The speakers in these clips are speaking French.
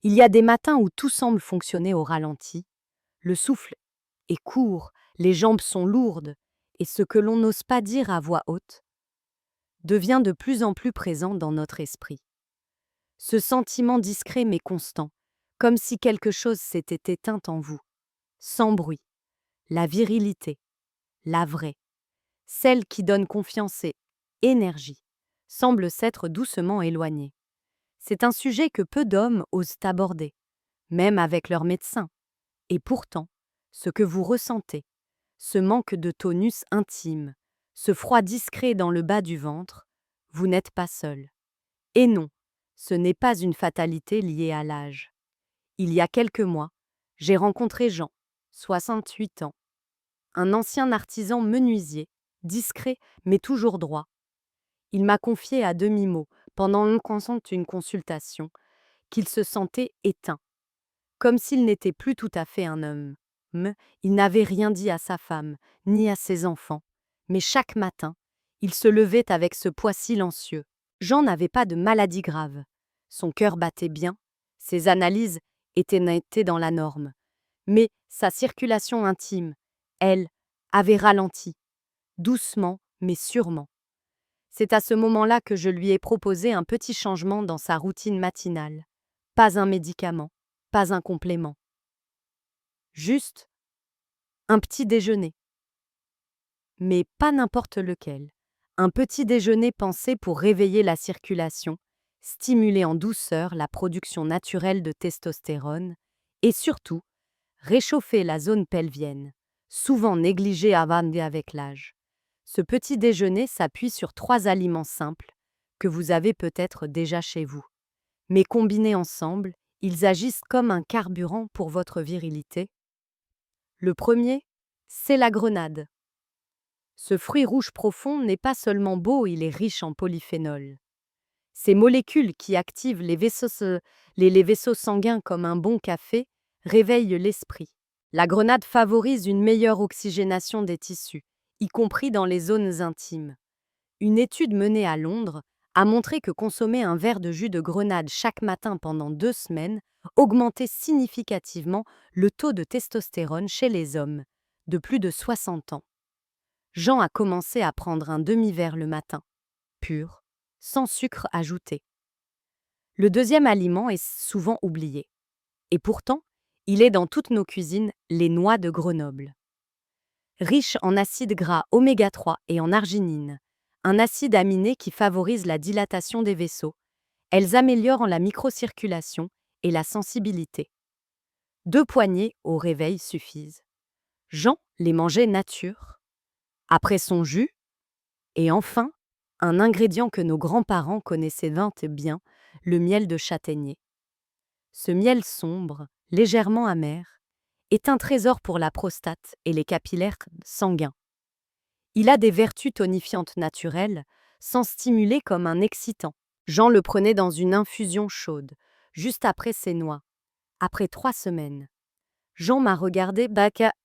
Il y a des matins où tout semble fonctionner au ralenti, le souffle est court, les jambes sont lourdes, et ce que l'on n'ose pas dire à voix haute devient de plus en plus présent dans notre esprit. Ce sentiment discret mais constant, comme si quelque chose s'était éteint en vous, sans bruit, la virilité, la vraie, celle qui donne confiance et énergie, semble s'être doucement éloignée. C'est un sujet que peu d'hommes osent aborder, même avec leur médecin. Et pourtant, ce que vous ressentez, ce manque de tonus intime, ce froid discret dans le bas du ventre, vous n'êtes pas seul. Et non, ce n'est pas une fatalité liée à l'âge. Il y a quelques mois, j'ai rencontré Jean, 68 ans, un ancien artisan menuisier, discret mais toujours droit. Il m'a confié à demi-mot, pendant une consultation, qu'il se sentait éteint, comme s'il n'était plus tout à fait un homme. Il n'avait rien dit à sa femme, ni à ses enfants, mais chaque matin, il se levait avec ce poids silencieux. Jean n'avait pas de maladie grave. Son cœur battait bien, ses analyses étaient dans la norme. Mais sa circulation intime, elle, avait ralenti, doucement mais sûrement. C'est à ce moment-là que je lui ai proposé un petit changement dans sa routine matinale. Pas un médicament, pas un complément. Juste un petit déjeuner. Mais pas n'importe lequel. Un petit déjeuner pensé pour réveiller la circulation, stimuler en douceur la production naturelle de testostérone et surtout réchauffer la zone pelvienne, souvent négligée avec l'âge. Ce petit déjeuner s'appuie sur 3 aliments simples que vous avez peut-être déjà chez vous. Mais combinés ensemble, ils agissent comme un carburant pour votre virilité. Le premier, c'est la grenade. Ce fruit rouge profond n'est pas seulement beau, il est riche en polyphénol. Ces molécules qui activent les vaisseaux sanguins comme un bon café réveillent l'esprit. La grenade favorise une meilleure oxygénation des tissus, y compris dans les zones intimes. Une étude menée à Londres a montré que consommer un verre de jus de grenade chaque matin pendant 2 semaines augmentait significativement le taux de testostérone chez les hommes de plus de 60 ans. Jean a commencé à prendre un demi-verre le matin, pur, sans sucre ajouté. Le deuxième aliment est souvent oublié. Et pourtant, il est dans toutes nos cuisines, les noix de Grenoble. Riches en acides gras oméga 3 et en arginine, un acide aminé qui favorise la dilatation des vaisseaux, elles améliorent la microcirculation et la sensibilité. 2 poignées au réveil suffisent. Jean les mangeait nature. Après son jus, et enfin, un ingrédient que nos grands-parents connaissaient bien, le miel de châtaignier. Ce miel sombre, légèrement amer, est un trésor pour la prostate et les capillaires sanguins. Il a des vertus tonifiantes naturelles, sans stimuler comme un excitant. Jean le prenait dans une infusion chaude, juste après ses noix. Après 3 semaines, Jean m'a regardé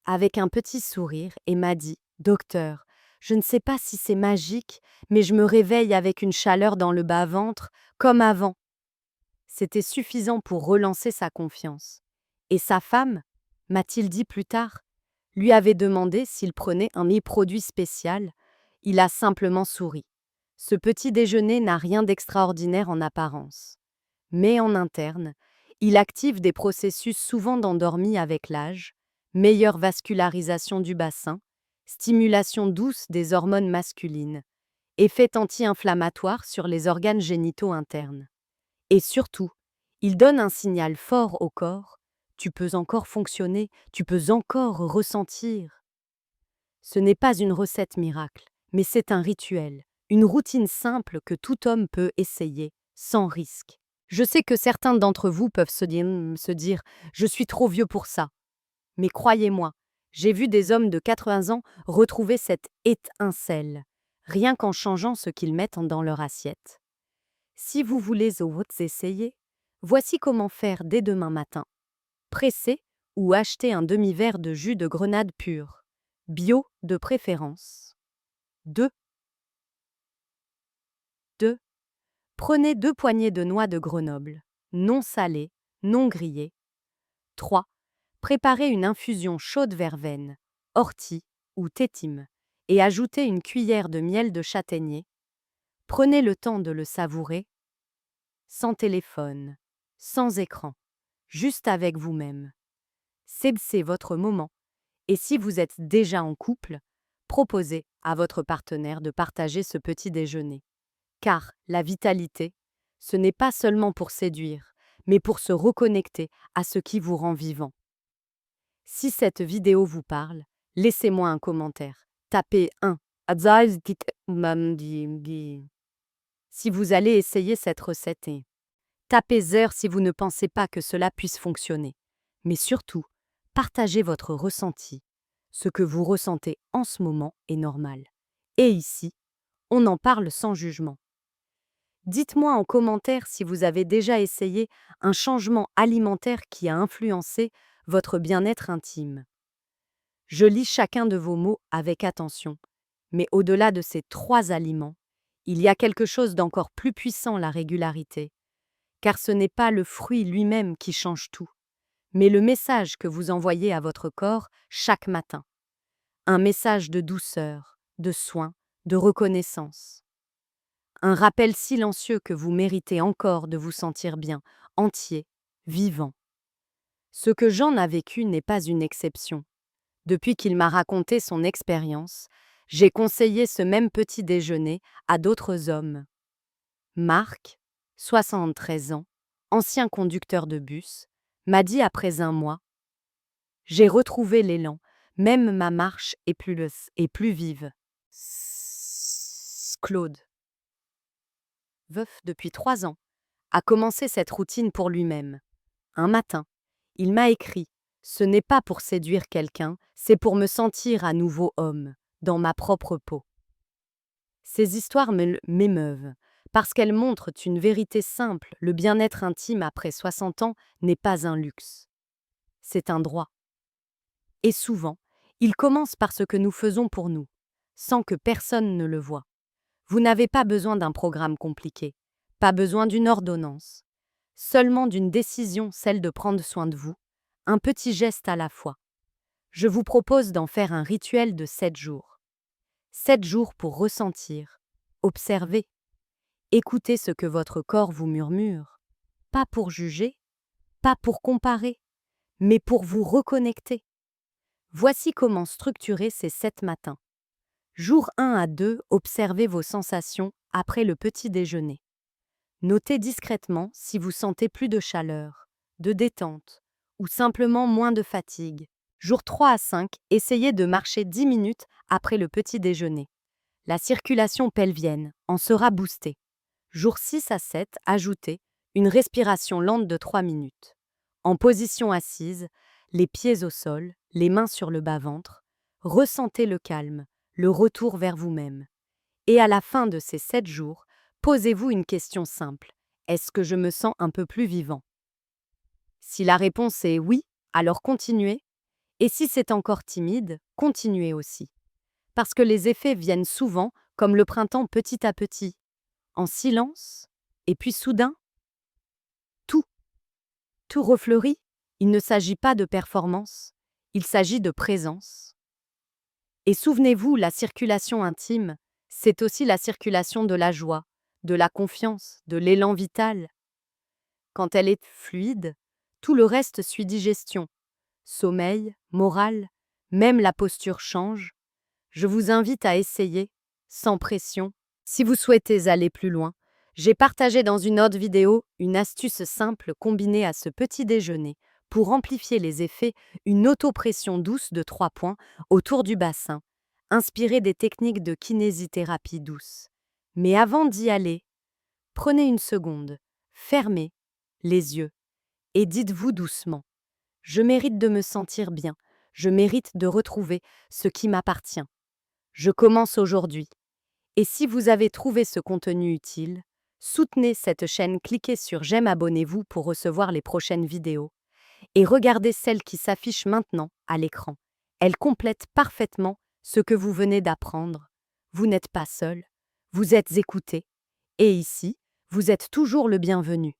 avec un petit sourire et m'a dit « Docteur, je ne sais pas si c'est magique, mais je me réveille avec une chaleur dans le bas-ventre, comme avant. » C'était suffisant pour relancer sa confiance. Et sa femme, m'a-t-il dit plus tard, lui avait demandé s'il prenait un produit spécial. Il a simplement souri. Ce petit déjeuner n'a rien d'extraordinaire en apparence. Mais en interne, il active des processus souvent endormis avec l'âge, meilleure vascularisation du bassin, stimulation douce des hormones masculines, effet anti-inflammatoire sur les organes génitaux internes. Et surtout, il donne un signal fort au corps, tu peux encore fonctionner, tu peux encore ressentir. Ce n'est pas une recette miracle, mais c'est un rituel, une routine simple que tout homme peut essayer, sans risque. Je sais que certains d'entre vous peuvent se dire « je suis trop vieux pour ça ». Mais croyez-moi, j'ai vu des hommes de 80 ans retrouver cette étincelle, rien qu'en changeant ce qu'ils mettent dans leur assiette. Si vous voulez essayer, voici comment faire dès demain matin. Pressez ou achetez un demi-verre de jus de grenade pur, bio de préférence. 2. Prenez 2 poignées de noix de Grenoble, non salées, non grillé. 3. Préparez une infusion chaude verveine, ortie ou tétime et ajoutez une cuillère de miel de châtaignier. Prenez le temps de le savourer, sans téléphone, sans écran, juste avec vous-même. C'est votre moment. Et si vous êtes déjà en couple, proposez à votre partenaire de partager ce petit déjeuner. Car la vitalité, ce n'est pas seulement pour séduire, mais pour se reconnecter à ce qui vous rend vivant. Si cette vidéo vous parle, laissez-moi un commentaire. Tapez 1. Si vous allez essayer cette recette et tapez 0 si vous ne pensez pas que cela puisse fonctionner. Mais surtout, partagez votre ressenti. Ce que vous ressentez en ce moment est normal. Et ici, on en parle sans jugement. Dites-moi en commentaire si vous avez déjà essayé un changement alimentaire qui a influencé votre bien-être intime. Je lis chacun de vos mots avec attention, mais au-delà de ces 3 aliments, il y a quelque chose d'encore plus puissant, la régularité. Car ce n'est pas le fruit lui-même qui change tout, mais le message que vous envoyez à votre corps chaque matin. Un message de douceur, de soin, de reconnaissance. Un rappel silencieux que vous méritez encore de vous sentir bien, entier, vivant. Ce que Jean a vécu n'est pas une exception. Depuis qu'il m'a raconté son expérience, j'ai conseillé ce même petit déjeuner à d'autres hommes. Marc, 73 ans, ancien conducteur de bus, m'a dit après un mois: « J'ai retrouvé l'élan, même ma marche est plus vive. » Claude, veuf depuis 3 ans, a commencé cette routine pour lui-même. Un matin, il m'a écrit: « Ce n'est pas pour séduire quelqu'un, c'est pour me sentir à nouveau homme, dans ma propre peau. » Ces histoires m'émeuvent, parce qu'elles montrent une vérité simple: le bien-être intime après 60 ans n'est pas un luxe. C'est un droit. Et souvent, il commence par ce que nous faisons pour nous, sans que personne ne le voie. Vous n'avez pas besoin d'un programme compliqué, pas besoin d'une ordonnance, seulement d'une décision, celle de prendre soin de vous, un petit geste à la fois. Je vous propose d'en faire un rituel de 7 jours. 7 jours pour ressentir, observer, écouter ce que votre corps vous murmure, pas pour juger, pas pour comparer, mais pour vous reconnecter. Voici comment structurer ces 7 matins. Jour 1 à 2, observez vos sensations après le petit déjeuner. Notez discrètement si vous sentez plus de chaleur, de détente ou simplement moins de fatigue. Jour 3 à 5, essayez de marcher 10 minutes après le petit déjeuner. La circulation pelvienne en sera boostée. Jour 6 à 7, ajoutez une respiration lente de 3 minutes. En position assise, les pieds au sol, les mains sur le bas-ventre, ressentez le calme, le retour vers vous-même. Et à la fin de ces 7 jours, posez-vous une question simple: est-ce que je me sens un peu plus vivant? Si la réponse est oui, alors continuez. Et si c'est encore timide, continuez aussi. Parce que les effets viennent souvent, comme le printemps, petit à petit, en silence, et puis soudain, tout refleurit. Il ne s'agit pas de performance, il s'agit de présence. Et souvenez-vous, la circulation intime, c'est aussi la circulation de la joie, de la confiance, de l'élan vital. Quand elle est fluide, tout le reste suit: digestion, sommeil, morale, même la posture change. Je vous invite à essayer, sans pression. Si vous souhaitez aller plus loin, j'ai partagé dans une autre vidéo une astuce simple combinée à ce petit déjeuner pour amplifier les effets: une autopression douce de 3 points autour du bassin, inspirée des techniques de kinésithérapie douce. Mais avant d'y aller, prenez une seconde, fermez les yeux et dites-vous doucement: je mérite de me sentir bien, je mérite de retrouver ce qui m'appartient. Je commence aujourd'hui. Et si vous avez trouvé ce contenu utile, soutenez cette chaîne, cliquez sur j'aime, abonnez-vous pour recevoir les prochaines vidéos et regardez celle qui s'affiche maintenant à l'écran. Elle complète parfaitement ce que vous venez d'apprendre. Vous n'êtes pas seul, vous êtes écouté et ici, vous êtes toujours le bienvenu.